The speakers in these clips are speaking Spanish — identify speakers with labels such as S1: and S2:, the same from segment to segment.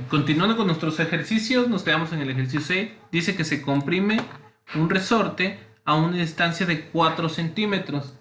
S1: Continuando con nuestros ejercicios, nos quedamos en el ejercicio 6. Dice que se comprime un resorte a una distancia de 4 centímetros.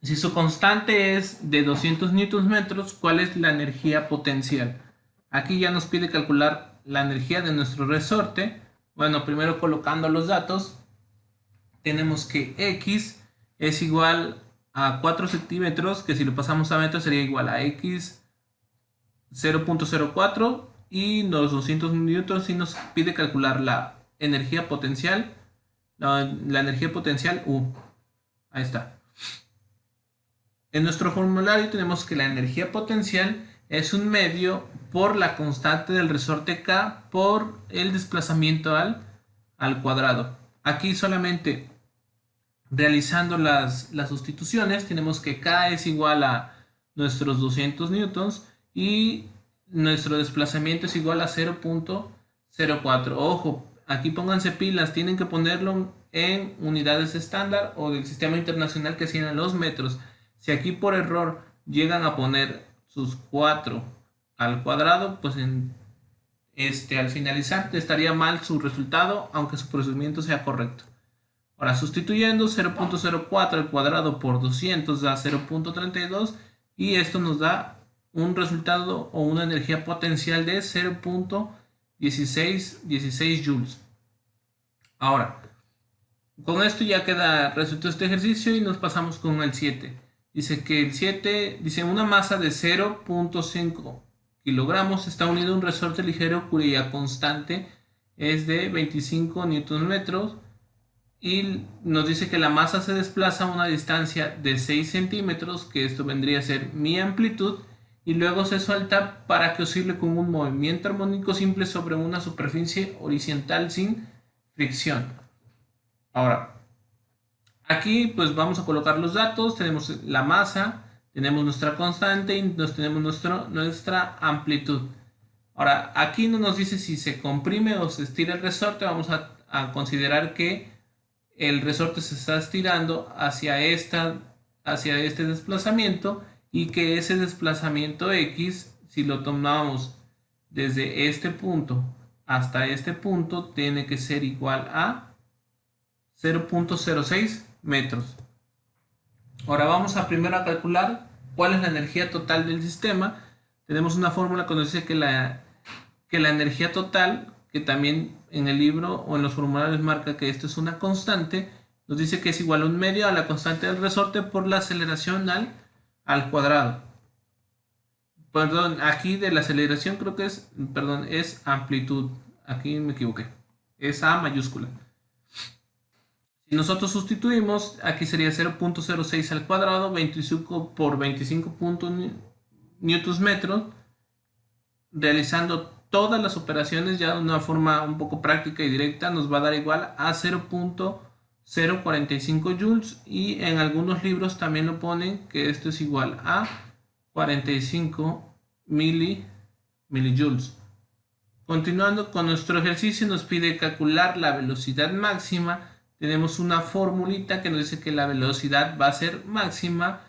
S1: Si su constante es de 200 Nm, ¿cuál es la energía potencial? Aquí ya nos pide calcular la energía de nuestro resorte. Bueno, primero colocando los datos, tenemos que X es igual a 4 centímetros, que si lo pasamos a metros sería igual a X 0.04, y los 200 newtons y nos pide calcular la energía potencial, la energía potencial U. Ahí está. En nuestro formulario tenemos que la energía potencial es un medio por la constante del resorte K por el desplazamiento al cuadrado. Aquí solamente realizando las sustituciones tenemos que K es igual a nuestros 200 newtons y nuestro desplazamiento es igual a 0.04. Ojo, aquí pónganse pilas, tienen que ponerlo en unidades estándar o del sistema internacional, que sean los metros. Si aquí por error llegan a poner sus 4 al cuadrado, pues al finalizar estaría mal su resultado, aunque su procedimiento sea correcto. Ahora, sustituyendo 0.04 al cuadrado por 200 da 0.32 y esto nos da un resultado o una energía potencial de 0.16 joules. Ahora, con esto ya queda resuelto este ejercicio y nos pasamos con el 7. Dice que el 7 dice una masa de 0.5 kilogramos está unido a un resorte ligero cuya constante es de 25 Nm y nos dice que la masa se desplaza a una distancia de 6 centímetros, que esto vendría a ser mi amplitud, y luego se suelta para que oscile con un movimiento armónico simple sobre una superficie horizontal sin fricción. Ahora, aquí pues vamos a colocar los datos. Tenemos la masa, tenemos nuestra constante y tenemos nuestra amplitud. Ahora, aquí no nos dice si se comprime o se estira el resorte. Vamos a considerar que el resorte se está estirando hacia este desplazamiento y que ese desplazamiento X, si lo tomamos desde este punto hasta este punto, tiene que ser igual a 0.06 metros. Ahora vamos a primero a calcular cuál es la energía total del sistema. Tenemos una fórmula que nos dice que la energía total, que también en el libro o en los formularios marca que esto es una constante, nos dice que es igual a un medio a la constante del resorte por la aceleración al cuadrado. Perdón, aquí de la aceleración creo que es amplitud. Aquí me equivoqué. Es A mayúscula. Si nosotros sustituimos, aquí sería 0.06 al cuadrado, 25 por 25 newtons metros, realizando todas las operaciones ya de una forma un poco práctica y directa, nos va a dar igual a 0.045 joules, y en algunos libros también lo ponen que esto es igual a 45 milijoules. Continuando con nuestro ejercicio, nos pide calcular la velocidad máxima. Tenemos una formulita que nos dice que la velocidad va a ser máxima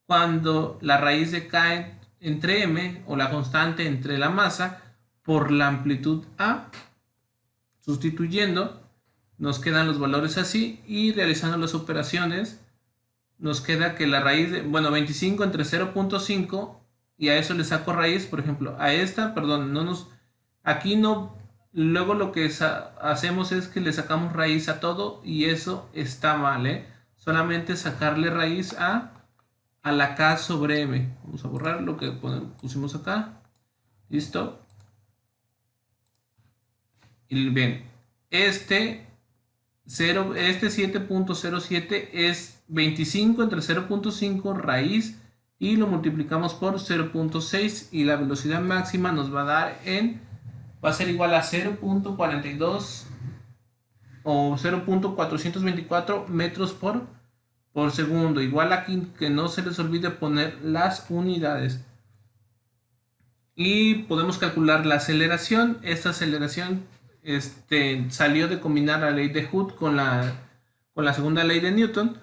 S1: cuando la raíz de K entre m, o la constante entre la masa, por la amplitud A. Sustituyendo, nos quedan los valores así, y realizando las operaciones nos queda que la raíz de 25 entre 0.5, y a eso le saco raíz. Por ejemplo, a esta, aquí no, luego lo que hacemos es que le sacamos raíz a todo, y eso está mal, solamente sacarle raíz a la K sobre M. Vamos a borrar lo que pusimos acá. Listo. Y bien, este 7.07 es 25 entre 0.5 raíz, y lo multiplicamos por 0.6, y la velocidad máxima nos va a dar va a ser igual a 0.42 o 0.424 metros por segundo. Igual aquí que no se les olvide poner las unidades. Y podemos calcular la aceleración. Esta aceleración salió de combinar la ley de Hooke con la segunda ley de Newton.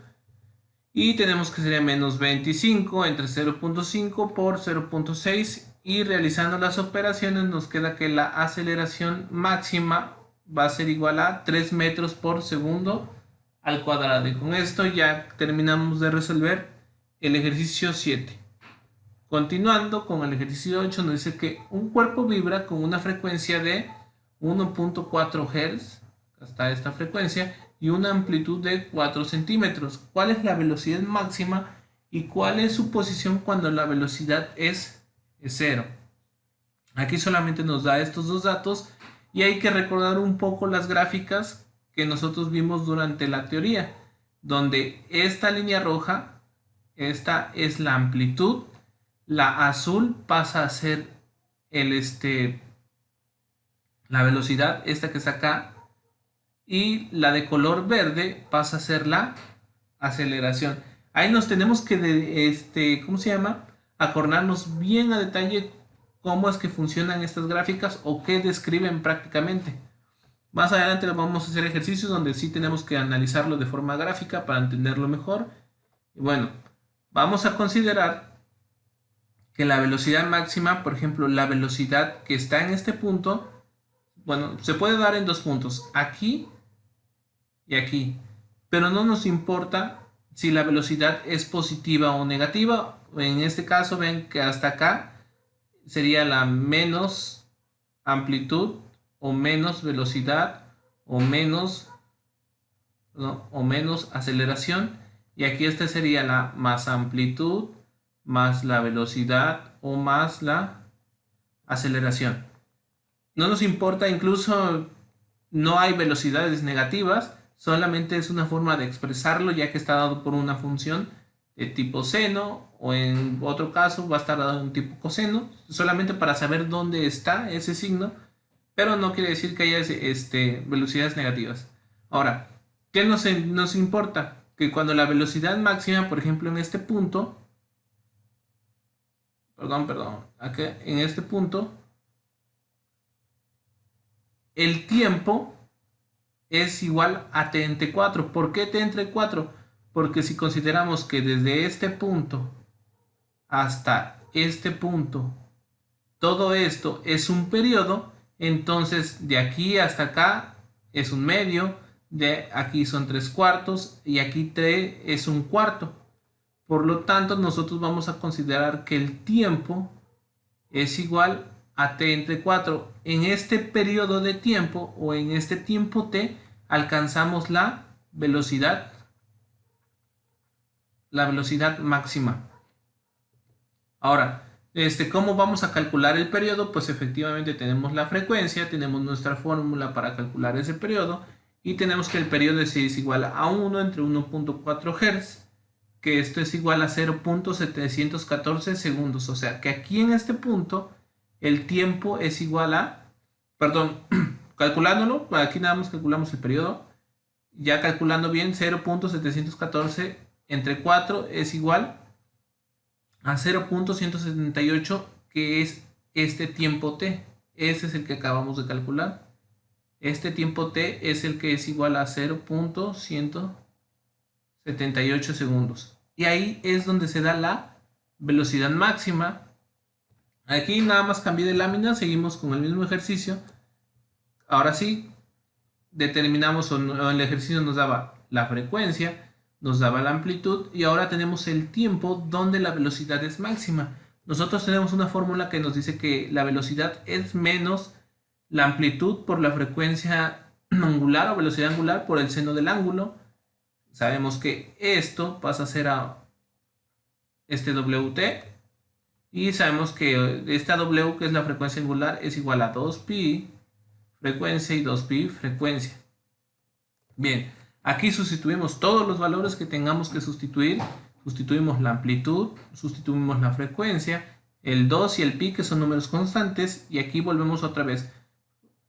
S1: Y tenemos que sería menos 25 entre 0.5 por 0.6 y realizando las operaciones nos queda que la aceleración máxima va a ser igual a 3 metros por segundo al cuadrado. Y con esto ya terminamos de resolver el ejercicio 7. Continuando con el ejercicio 8, nos dice que un cuerpo vibra con una frecuencia de 1.4 Hz, hasta esta frecuencia, y una amplitud de 4 centímetros. ¿Cuál es la velocidad máxima y cuál es su posición cuando la velocidad es 0? Aquí solamente nos da estos dos datos y hay que recordar un poco las gráficas que nosotros vimos durante la teoría, donde esta línea roja, esta es la amplitud, la azul pasa a ser la velocidad, esta que está acá, y la de color verde pasa a ser la aceleración. Ahí nos tenemos que, ¿cómo se llama? Acordarnos bien a detalle cómo es que funcionan estas gráficas o qué describen prácticamente. Más adelante vamos a hacer ejercicios donde sí tenemos que analizarlo de forma gráfica para entenderlo mejor. Y bueno, vamos a considerar que la velocidad máxima, por ejemplo, la velocidad que está en este punto, bueno, se puede dar en dos puntos, aquí y aquí, pero no nos importa si la velocidad es positiva o negativa. En este caso ven que hasta acá sería la menos amplitud o menos velocidad o menos aceleración, y aquí esta sería la más amplitud más la velocidad o más la aceleración. No nos importa, incluso no hay velocidades negativas, solamente es una forma de expresarlo ya que está dado por una función de tipo seno, o en otro caso va a estar dado en tipo coseno, solamente para saber dónde está ese signo, pero no quiere decir que haya velocidades negativas. Ahora, ¿qué nos importa? Que cuando la velocidad máxima, por ejemplo en este punto, aquí en este punto, el tiempo es igual a t entre 4. ¿Por qué t entre 4? Porque si consideramos que desde este punto hasta este punto todo esto es un periodo, entonces de aquí hasta acá es un medio, de aquí son 3/4 y aquí 3 es 1/4. Por lo tanto, nosotros vamos a considerar que el tiempo es igual a t entre 4. En este periodo de tiempo o en este tiempo t alcanzamos la velocidad máxima. Ahora, ¿cómo vamos a calcular el periodo? Pues efectivamente tenemos la frecuencia, tenemos nuestra fórmula para calcular ese periodo y tenemos que el periodo es igual a 1 entre 1.4 Hz, que esto es igual a 0.714 segundos. O sea que aquí en este punto el tiempo es igual a, calculándolo, aquí nada más calculamos el periodo, ya calculando bien, 0.714 entre 4 es igual a 0.178, que es este tiempo t. Ese es el que acabamos de calcular. Este tiempo t es el que es igual a 0.178 segundos. Y ahí es donde se da la velocidad máxima. Aquí nada más cambié de lámina, seguimos con el mismo ejercicio. Ahora sí, determinamos, o el ejercicio nos daba la frecuencia, nos daba la amplitud y ahora tenemos el tiempo donde la velocidad es máxima. Nosotros tenemos una fórmula que nos dice que la velocidad es menos la amplitud por la frecuencia angular o velocidad angular por el seno del ángulo. Sabemos que esto pasa a ser a este WT y sabemos que esta W, que es la frecuencia angular, es igual a 2pi frecuencia y 2pi frecuencia. Bien, aquí sustituimos todos los valores que tengamos que sustituir. Sustituimos la amplitud, sustituimos la frecuencia, el 2 y el pi, que son números constantes, y aquí volvemos otra vez.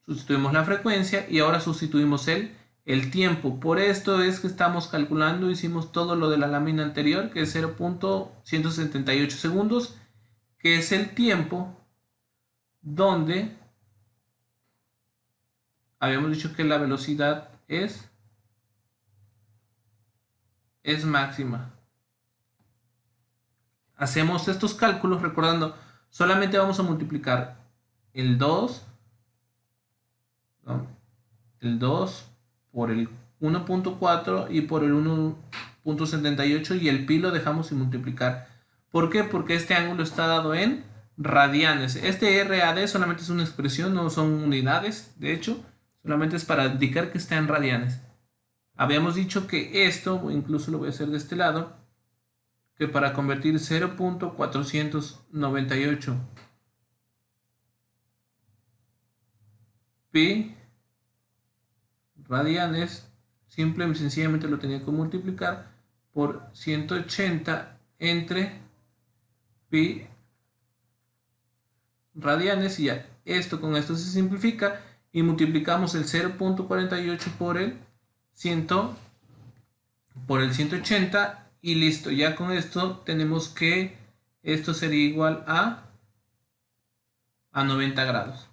S1: Sustituimos la frecuencia y ahora sustituimos el tiempo. Por esto es que estamos calculando, hicimos todo lo de la lámina anterior, que es 0.178 segundos, que es el tiempo donde habíamos dicho que la velocidad es máxima. Hacemos estos cálculos recordando, solamente vamos a multiplicar el 2, ¿no? El 2 por el 1.4 y por el 1.78 y el pi lo dejamos sin multiplicar. ¿Por qué? Porque este ángulo está dado en radianes. Este RAD solamente es una expresión, no son unidades, de hecho, solamente es para indicar que está en radianes. Habíamos dicho que esto, incluso lo voy a hacer de este lado, que para convertir 0.498 pi radianes, simple y sencillamente lo tenía que multiplicar por 180 entre pi radianes y ya. Esto con esto se simplifica y multiplicamos el 0.48 por el 180 y listo. Ya con esto tenemos que esto sería igual a 90 grados.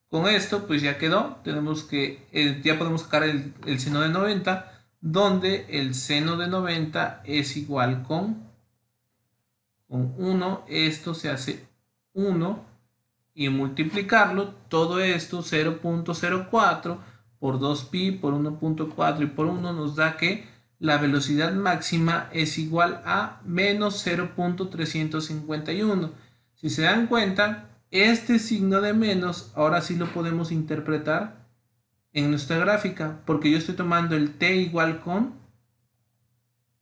S1: Con esto pues ya quedó. Tenemos que ya podemos sacar el seno de 90, donde el seno de 90 es igual con 1. Esto se hace 1 y multiplicarlo, todo esto 0.04 por 2pi por 1.4 y por 1 nos da que la velocidad máxima es igual a menos 0.351. Si se dan cuenta, este signo de menos ahora sí lo podemos interpretar en nuestra gráfica, porque yo estoy tomando el t igual con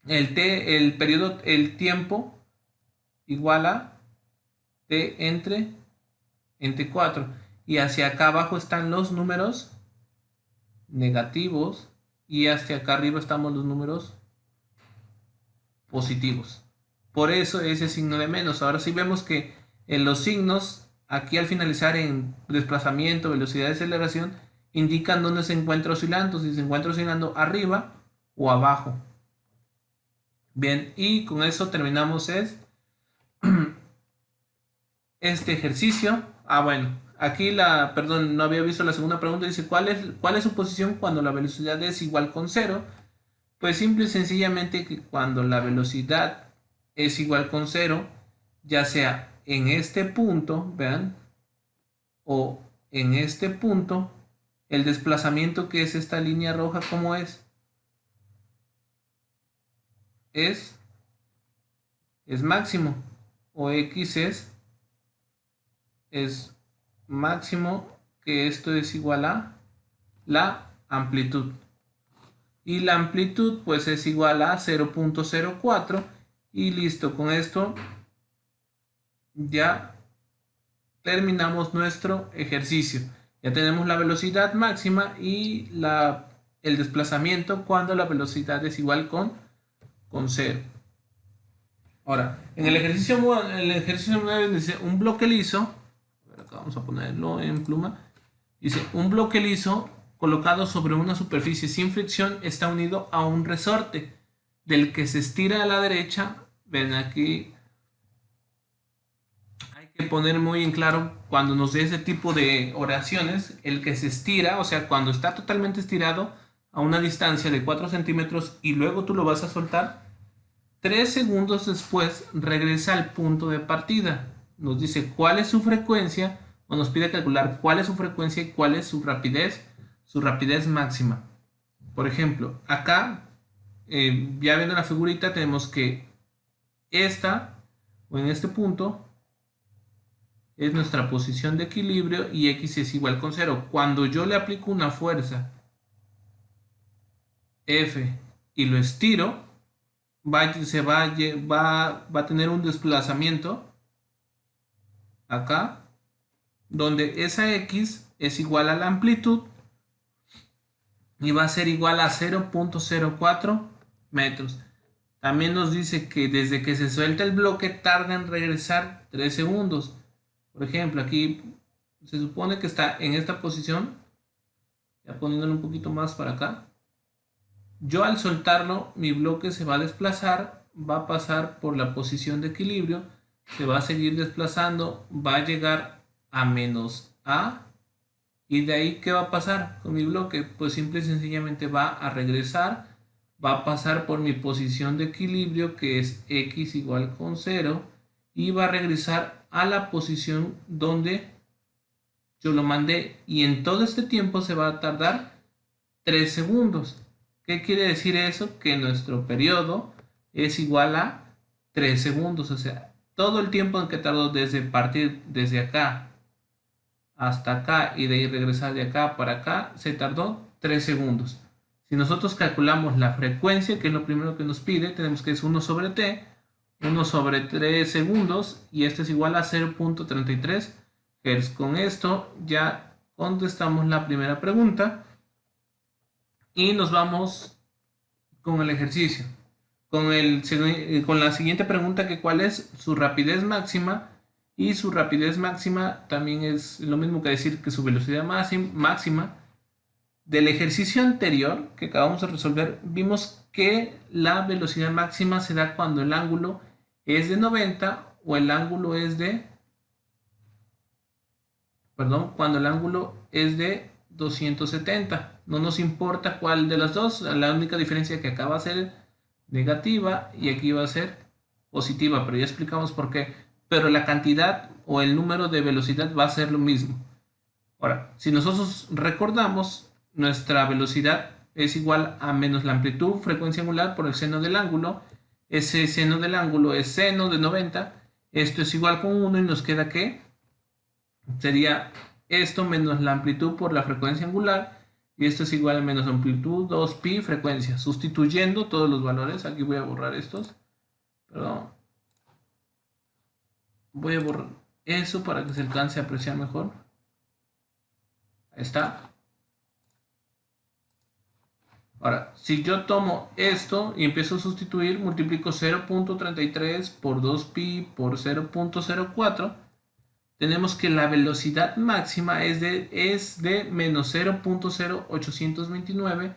S1: el periodo, el tiempo igual a t entre 4 y hacia acá abajo están los números negativos y hacia acá arriba estamos los números positivos. Por eso ese signo de menos. Ahora sí vemos que en los signos aquí al finalizar en desplazamiento, velocidad de aceleración, indican dónde se encuentra oscilando, si se encuentra oscilando arriba o abajo. Bien, y con eso terminamos este ejercicio. Bueno, aquí perdón, no había visto la segunda pregunta. Dice, ¿cuál es su posición cuando la velocidad es igual con 0? Pues simple y sencillamente que cuando la velocidad es igual con 0, ya sea en este punto, vean, o en este punto, el desplazamiento que es esta línea roja, ¿cómo es? Es máximo, o x es máximo, que esto es igual a la amplitud. Y la amplitud pues es igual a 0.04 y listo. Con esto ya terminamos nuestro ejercicio. Ya tenemos la velocidad máxima y el desplazamiento cuando la velocidad es igual con 0. Ahora, en el ejercicio 9 dice un bloque liso. Acá vamos a ponerlo en pluma. Dice, un bloque liso colocado sobre una superficie sin fricción está unido a un resorte del que se estira a la derecha. Ven aquí, hay que poner muy en claro cuando nos dé ese tipo de oraciones, el que se estira, o sea, cuando está totalmente estirado a una distancia de 4 centímetros y luego tú lo vas a soltar, 3 segundos después regresa al punto de partida. Nos dice cuál es su frecuencia, o nos pide calcular cuál es su frecuencia y cuál es su rapidez máxima. Por ejemplo, acá, ya viendo la figurita, tenemos que esta, o en este punto, es nuestra posición de equilibrio y x es igual con 0. Cuando yo le aplico una fuerza F y lo estiro, va a tener un desplazamiento acá, donde esa x es igual a la amplitud y va a ser igual a 0.04 metros. También nos dice que desde que se suelta el bloque tarda en regresar 3 segundos. Por ejemplo, aquí se supone que está en esta posición, ya poniéndolo un poquito más para acá. Yo al soltarlo, mi bloque se va a desplazar, va a pasar por la posición de equilibrio, se va a seguir desplazando, va a llegar a menos A. Y de ahí, ¿qué va a pasar con mi bloque? Pues simple y sencillamente va a regresar, va a pasar por mi posición de equilibrio, que es x igual con 0, y va a regresar a la posición donde yo lo mandé. Y en todo este tiempo se va a tardar 3 segundos. ¿Qué quiere decir eso? Que nuestro periodo es igual a 3 segundos. O sea, todo el tiempo en que tardó desde partir desde acá hasta acá y de ahí regresar de acá para acá, se tardó 3 segundos. Si nosotros calculamos la frecuencia, que es lo primero que nos pide, tenemos que es 1 sobre t, 1 sobre 3 segundos, y esto es igual a 0.33 Hz. Con esto ya contestamos la primera pregunta y nos vamos con el ejercicio. Con la siguiente pregunta, que cuál es su rapidez máxima, y su rapidez máxima también es lo mismo que decir que su velocidad máxima. Del ejercicio anterior que acabamos de resolver, vimos que la velocidad máxima se da cuando el ángulo es de 90 o el ángulo es de, cuando el ángulo es de 270. No nos importa cuál de las dos, la única diferencia es que acá va a ser negativa y aquí va a ser positiva, pero ya explicamos por qué. Pero la cantidad o el número de velocidad va a ser lo mismo. Ahora, si nosotros recordamos, nuestra velocidad es igual a menos la amplitud frecuencia angular por el seno del ángulo. Ese seno del ángulo es seno de 90. Esto es igual con 1 y nos queda que sería esto menos la amplitud por la frecuencia angular. Y esto es igual a menos amplitud 2pi frecuencia. Sustituyendo todos los valores. Aquí voy a borrar estos. Perdón. Voy a borrar eso para que se alcance a apreciar mejor. Ahí está. Ahora, si yo tomo esto y empiezo a sustituir, multiplico 0.33 por 2pi por 0.04, tenemos que la velocidad máxima es de menos 0.0829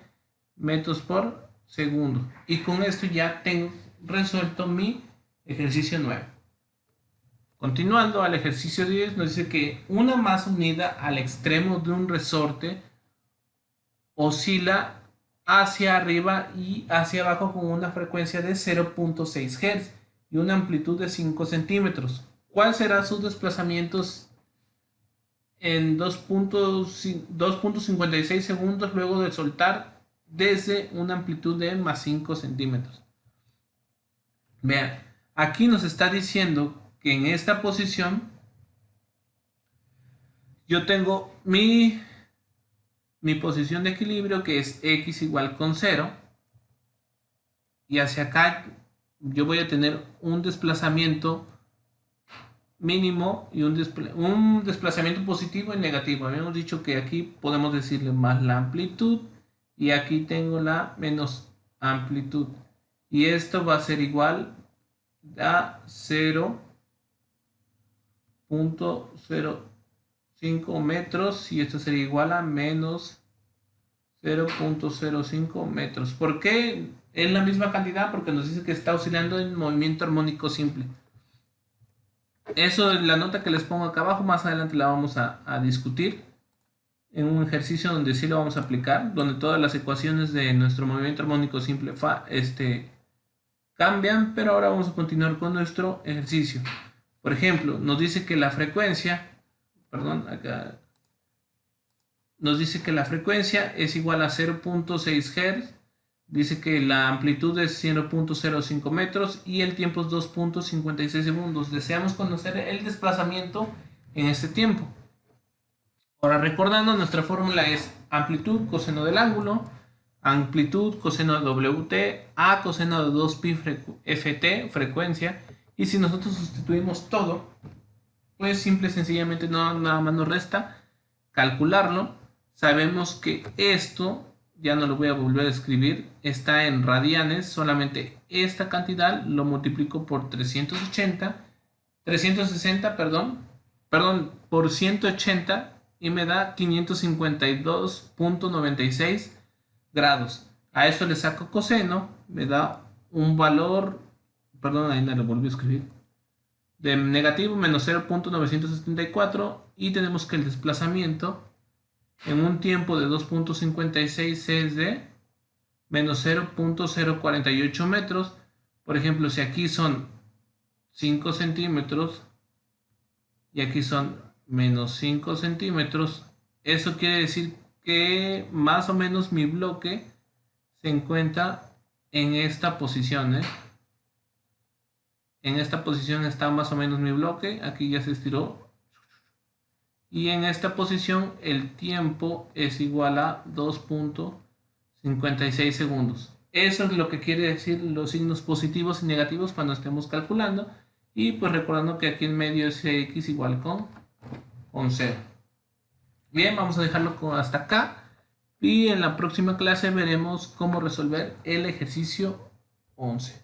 S1: metros por segundo. Y con esto ya tengo resuelto mi ejercicio 9. Continuando al ejercicio 10, nos dice que una masa unida al extremo de un resorte oscila hacia arriba y hacia abajo con una frecuencia de 0.6 Hz y una amplitud de 5 centímetros. ¿Cuál será sus desplazamientos en 2.56 segundos luego de soltar desde una amplitud de más 5 centímetros? Vean, aquí nos está diciendo que en esta posición yo tengo mi posición de equilibrio, que es x igual con 0, y hacia acá yo voy a tener un desplazamiento mínimo y un desplazamiento positivo y negativo. Habíamos dicho que aquí podemos decirle más la amplitud y aquí tengo la menos amplitud, y esto va a ser igual a 0.05 metros, y esto sería igual a menos 0.05 metros. ¿Por qué es la misma cantidad? Porque nos dice que está oscilando en movimiento armónico simple. Eso es la nota que les pongo acá abajo. Más adelante la vamos a discutir en un ejercicio donde sí lo vamos a aplicar, donde todas las ecuaciones de nuestro movimiento armónico simple cambian. Pero ahora vamos a continuar con nuestro ejercicio. Por ejemplo, nos dice que la frecuencia, nos dice que la frecuencia es igual a 0.6 Hz, dice que la amplitud es 0.05 metros y el tiempo es 2.56 segundos. Deseamos conocer el desplazamiento en este tiempo. Ahora, recordando, nuestra fórmula es amplitud coseno del ángulo, amplitud coseno de WT, a coseno de 2pi ft, frecuencia. Y si nosotros sustituimos todo, pues simple y sencillamente nada más nos resta calcularlo. Sabemos que esto, ya no lo voy a volver a escribir, está en radianes. Solamente esta cantidad lo multiplico por 360, por 180 y me da 552.96 grados. A esto le saco coseno, me da un valor, ahí no lo volví a escribir, de negativo menos 0.974, y tenemos que el desplazamiento en un tiempo de 2.56 es de menos 0.048 metros. Por ejemplo, si aquí son 5 centímetros, y aquí son menos 5 centímetros. Eso quiere decir que más o menos mi bloque se encuentra en esta posición, ¿eh? En esta posición está más o menos mi bloque. Aquí ya se estiró. Y en esta posición el tiempo es igual a 2.56 segundos. Eso es lo que quiere decir los signos positivos y negativos cuando estemos calculando. Y pues recordando que aquí en medio es x igual con 0. Bien, vamos a dejarlo hasta acá. Y en la próxima clase veremos cómo resolver el ejercicio 11.